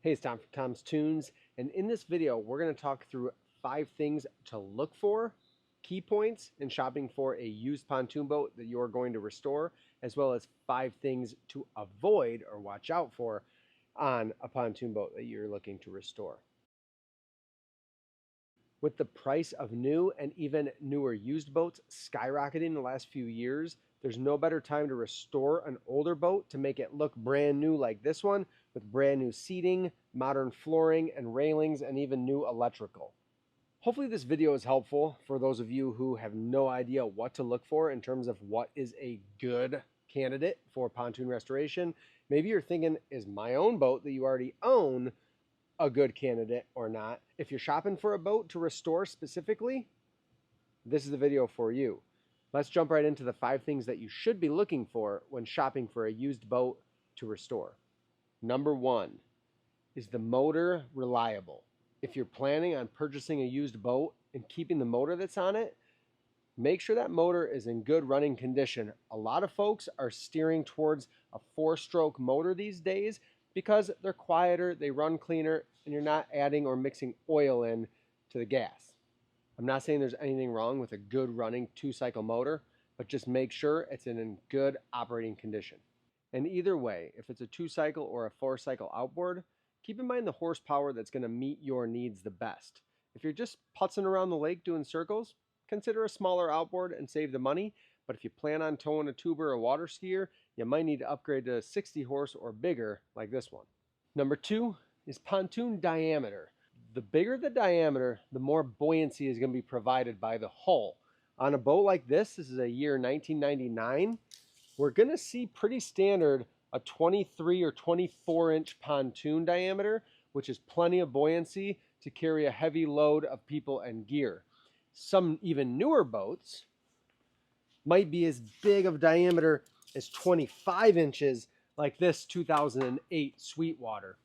Hey, it's Tom from Tom's Toons, and in this video, we're going to talk through 5 things to look for, key points in shopping for a used pontoon boat that you're going to restore, as well as 5 things to avoid or watch out for on a pontoon boat that you're looking to restore. With the price of new and even newer used boats skyrocketing in the last few years, there's no better time to restore an older boat to make it look brand new like this one, with brand new seating, modern flooring and railings, and even new electrical. Hopefully this video is helpful for those of you who have no idea what to look for in terms of what is a good candidate for pontoon restoration. Maybe you're thinking, is my own boat that you already own a good candidate or not? If you're shopping for a boat to restore specifically, this is the video for you. Let's jump right into the 5 things that you should be looking for when shopping for a used boat to restore. Number 1, is the motor reliable? If you're planning on purchasing a used boat and keeping the motor that's on it, make sure that motor is in good running condition. A lot of folks are steering towards a 4-stroke motor these days because they're quieter, they run cleaner, and you're not adding or mixing oil in to the gas. I'm not saying there's anything wrong with a good running 2-cycle motor, but just make sure it's in good operating condition. And either way, if it's a 2-cycle or a 4-cycle outboard, keep in mind the horsepower that's going to meet your needs the best. If you're just putzing around the lake doing circles, consider a smaller outboard and save the money. But if you plan on towing a tuber or water skier, you might need to upgrade to 60 horse or bigger like this one. Number 2 is pontoon diameter. The bigger the diameter, the more buoyancy is going to be provided by the hull. On a boat like this is a year 1999, we're going to see pretty standard a 23 or 24 inch pontoon diameter, which is plenty of buoyancy to carry a heavy load of people and gear. Some even newer boats might be as big of diameter as 25 inches, like this 2008 Sweetwater.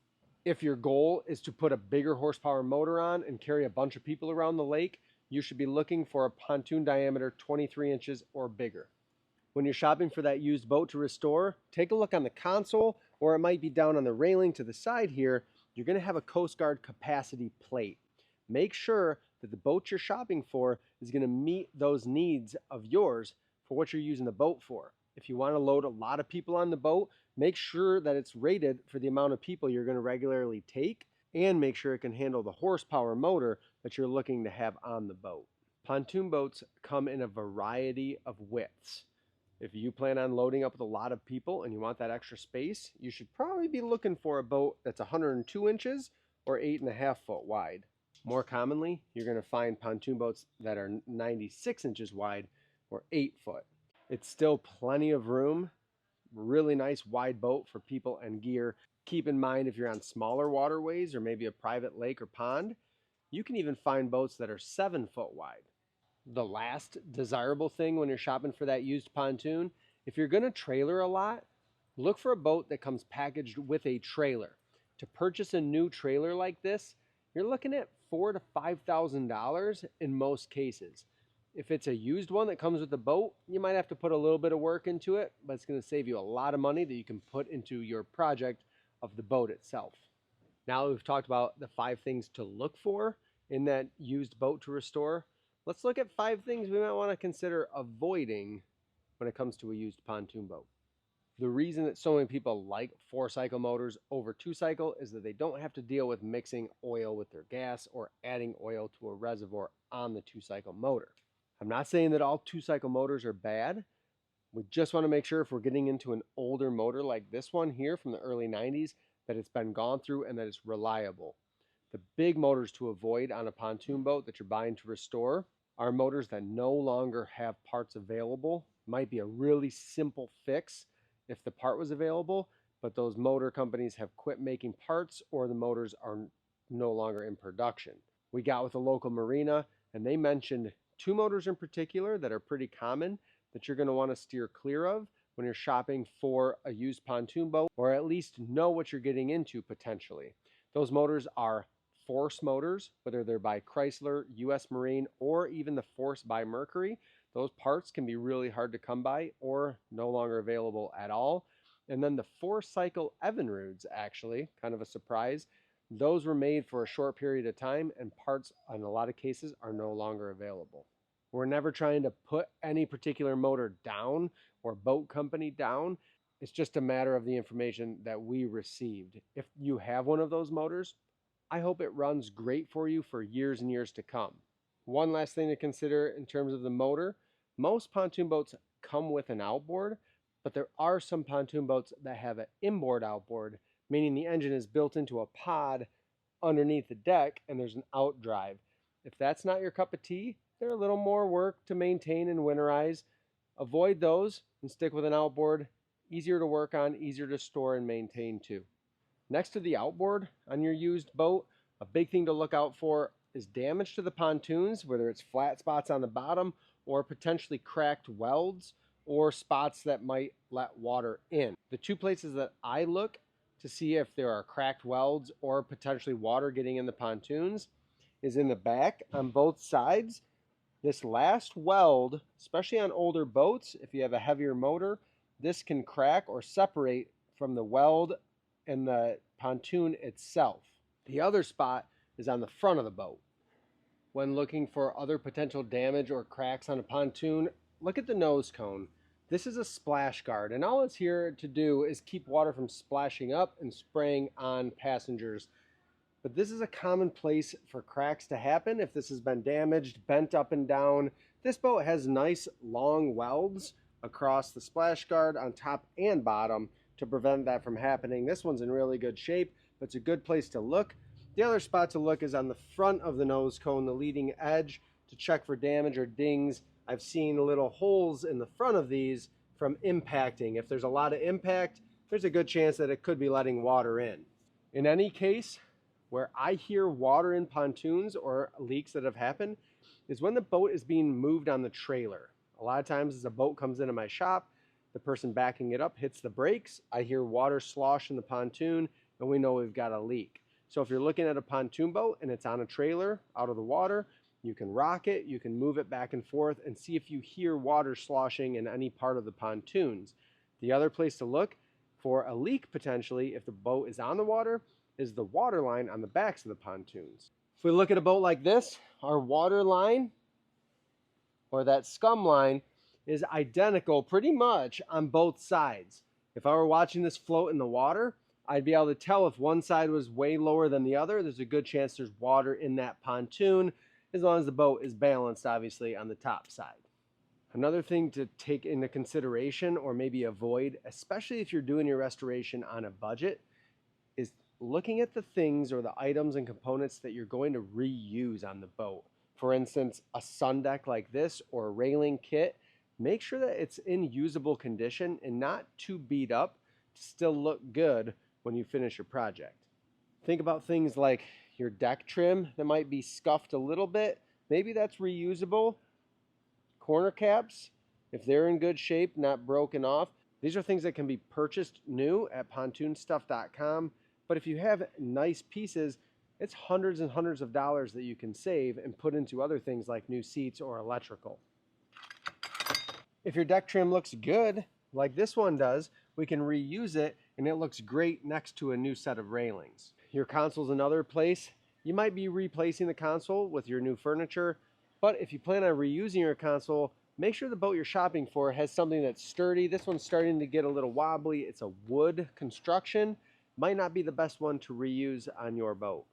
If your goal is to put a bigger horsepower motor on and carry a bunch of people around the lake, you should be looking for a pontoon diameter 23 inches or bigger. When you're shopping for that used boat to restore, take a look on the console, or it might be down on the railing to the side here. You're going to have a Coast Guard capacity plate. Make sure that the boat you're shopping for is going to meet those needs of yours for what you're using the boat for. If you want to load a lot of people on the boat, make sure that it's rated for the amount of people you're going to regularly take, and make sure it can handle the horsepower motor that you're looking to have on the boat. Pontoon boats come in a variety of widths. If you plan on loading up with a lot of people and you want that extra space, you should probably be looking for a boat that's 102 inches or 8.5 foot wide. More commonly, you're going to find pontoon boats that are 96 inches wide or 8 foot. It's still plenty of room, really nice wide boat for people and gear. Keep in mind, if you're on smaller waterways or maybe a private lake or pond, you can even find boats that are 7 foot wide. The last desirable thing when you're shopping for that used pontoon, if you're going to trailer a lot, look for a boat that comes packaged with a trailer. To purchase a new trailer like this, you're looking at $4,000 to $5,000 in most cases. If it's a used one that comes with the boat, you might have to put a little bit of work into it, but it's going to save you a lot of money that you can put into your project of the boat itself. Now that we've talked about the 5 things to look for in that used boat to restore, let's look at 5 things we might want to consider avoiding when it comes to a used pontoon boat. The reason that so many people like 4-cycle motors over 2-cycle is that they don't have to deal with mixing oil with their gas or adding oil to a reservoir on the 2-cycle motor. I'm not saying that all 2-cycle motors are bad. We just want to make sure if we're getting into an older motor like this one here from the early 90s, that it's been gone through and that it's reliable. The big motors to avoid on a pontoon boat that you're buying to restore are motors that no longer have parts available. Might be a really simple fix if the part was available, but those motor companies have quit making parts or the motors are no longer in production. We got with a local marina and they mentioned 2 motors in particular that are pretty common that you're going to want to steer clear of when you're shopping for a used pontoon boat, or at least know what you're getting into potentially. Those motors are Force motors, whether they're by Chrysler, US Marine, or even the Force by Mercury. Those parts can be really hard to come by or no longer available at all. And then the 4-cycle Evinrudes, actually, kind of a surprise, Those were made for a short period of time, and parts in a lot of cases are no longer available. We're never trying to put any particular motor down or boat company down. It's just a matter of the information that we received. If you have one of those motors, I hope it runs great for you for years and years to come. One last thing to consider in terms of the motor, most pontoon boats come with an outboard, but there are some pontoon boats that have an inboard outboard, meaning the engine is built into a pod underneath the deck and there's an outdrive. If that's not your cup of tea, they're a little more work to maintain and winterize. Avoid those and stick with an outboard. Easier to work on, easier to store and maintain too. Next to the outboard on your used boat, a big thing to look out for is damage to the pontoons, whether it's flat spots on the bottom or potentially cracked welds or spots that might let water in. The two places that I look to see if there are cracked welds or potentially water getting in the pontoons is in the back on both sides. This last weld, especially on older boats, if you have a heavier motor, this can crack or separate from the weld and the pontoon itself. The other spot is on the front of the boat. When looking for other potential damage or cracks on a pontoon, look at the nose cone. This is a splash guard, and all it's here to do is keep water from splashing up and spraying on passengers. But this is a common place for cracks to happen if this has been damaged, bent up and down. This boat has nice long welds across the splash guard on top and bottom to prevent that from happening. This one's in really good shape, but it's a good place to look. The other spot to look is on the front of the nose cone, the leading edge, to check for damage or dings. I've seen little holes in the front of these from impacting. If there's a lot of impact, there's a good chance that it could be letting water in. In any case, where I hear water in pontoons or leaks that have happened is when the boat is being moved on the trailer. A lot of times as a boat comes into my shop, the person backing it up hits the brakes, I hear water slosh in the pontoon, and we know we've got a leak. So if you're looking at a pontoon boat and it's on a trailer out of the water, you can rock it, you can move it back and forth and see if you hear water sloshing in any part of the pontoons. The other place to look for a leak potentially if the boat is on the water is the water line on the backs of the pontoons. If we look at a boat like this, our water line or that scum line is identical pretty much on both sides. If I were watching this float in the water, I'd be able to tell if one side was way lower than the other. There's a good chance there's water in that pontoon, as long as the boat is balanced, obviously, on the top side. Another thing to take into consideration or maybe avoid, especially if you're doing your restoration on a budget, is looking at the things or the items and components that you're going to reuse on the boat. For instance, a sun deck like this or a railing kit, make sure that it's in usable condition and not too beat up to still look good when you finish your project. Think about things like your deck trim that might be scuffed a little bit. Maybe that's reusable. Corner caps, if they're in good shape, not broken off. These are things that can be purchased new at PontoonStuff.com. But if you have nice pieces, it's hundreds and hundreds of dollars that you can save and put into other things like new seats or electrical. If your deck trim looks good, like this one does, we can reuse it and it looks great next to a new set of railings. Your console's another place. You might be replacing the console with your new furniture, but if you plan on reusing your console, make sure the boat you're shopping for has something that's sturdy. This one's starting to get a little wobbly. It's a wood construction. Might not be the best one to reuse on your boat.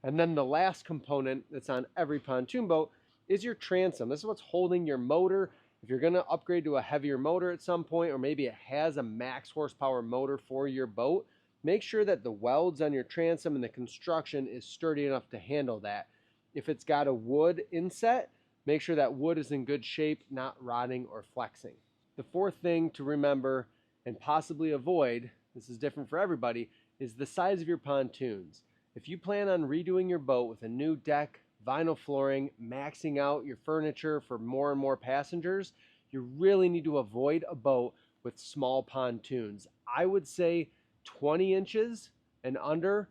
And then the last component that's on every pontoon boat is your transom. This is what's holding your motor. If you're going to upgrade to a heavier motor at some point, or maybe it has a max horsepower motor for your boat, make sure that the welds on your transom and the construction is sturdy enough to handle that. If it's got a wood inset, make sure that wood is in good shape, not rotting or flexing. The fourth thing to remember and possibly avoid, this is different for everybody, is the size of your pontoons. If you plan on redoing your boat with a new deck, vinyl flooring, maxing out your furniture for more and more passengers, you really need to avoid a boat with small pontoons. I would say 20 inches and under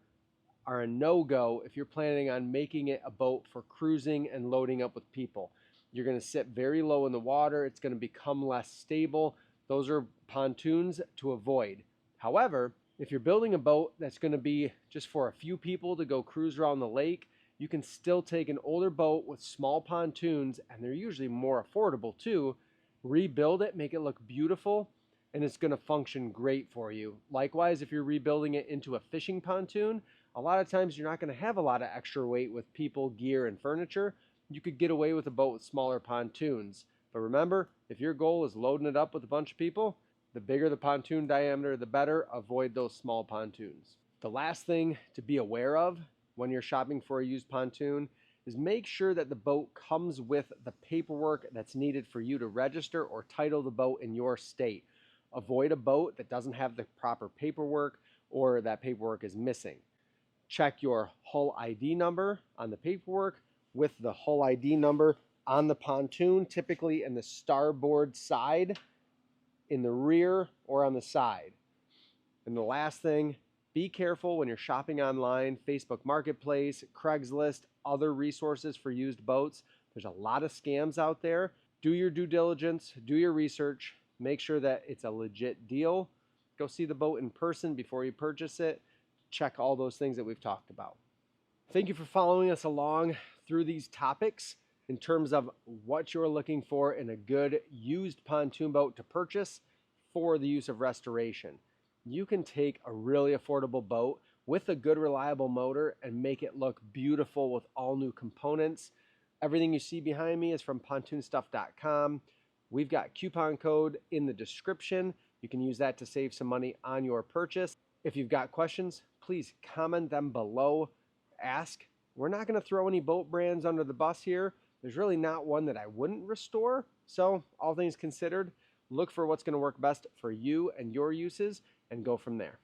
are a no-go if you're planning on making it a boat for cruising and loading up with people. You're going to sit very low in the water. It's going to become less stable. Those are pontoons to avoid. However, If you're building a boat that's going to be just for a few people to go cruise around the lake, you can still take an older boat with small pontoons, and they're usually more affordable too, rebuild it, make it look beautiful, and it's going to function great for you. Likewise, if you're rebuilding it into a fishing pontoon, a lot of times you're not going to have a lot of extra weight with people, gear, and furniture. You could get away with a boat with smaller pontoons. But remember, if your goal is loading it up with a bunch of people, the bigger the pontoon diameter, the better. Avoid those small pontoons. The last thing to be aware of when you're shopping for a used pontoon is make sure that the boat comes with the paperwork that's needed for you to register or title the boat in your state. Avoid a boat that doesn't have the proper paperwork or that paperwork is missing. Check your hull ID number on the paperwork with the hull ID number on the pontoon, typically in the starboard side, in the rear, or on the side. And the last thing, be careful when you're shopping online, Facebook Marketplace, Craigslist, other resources for used boats. There's a lot of scams out there. Do your due diligence, do your research, make sure that it's a legit deal. Go see the boat in person before you purchase it. Check all those things that we've talked about. Thank you for following us along through these topics in terms of what you're looking for in a good used pontoon boat to purchase for the use of restoration. You can take a really affordable boat with a good reliable motor and make it look beautiful with all new components. Everything you see behind me is from PontoonStuff.com. We've got coupon code in the description. You can use that to save some money on your purchase. If you've got questions, please comment them below. Ask. We're not going to throw any boat brands under the bus here. There's really not one that I wouldn't restore. So all things considered, look for what's going to work best for you and your uses and go from there.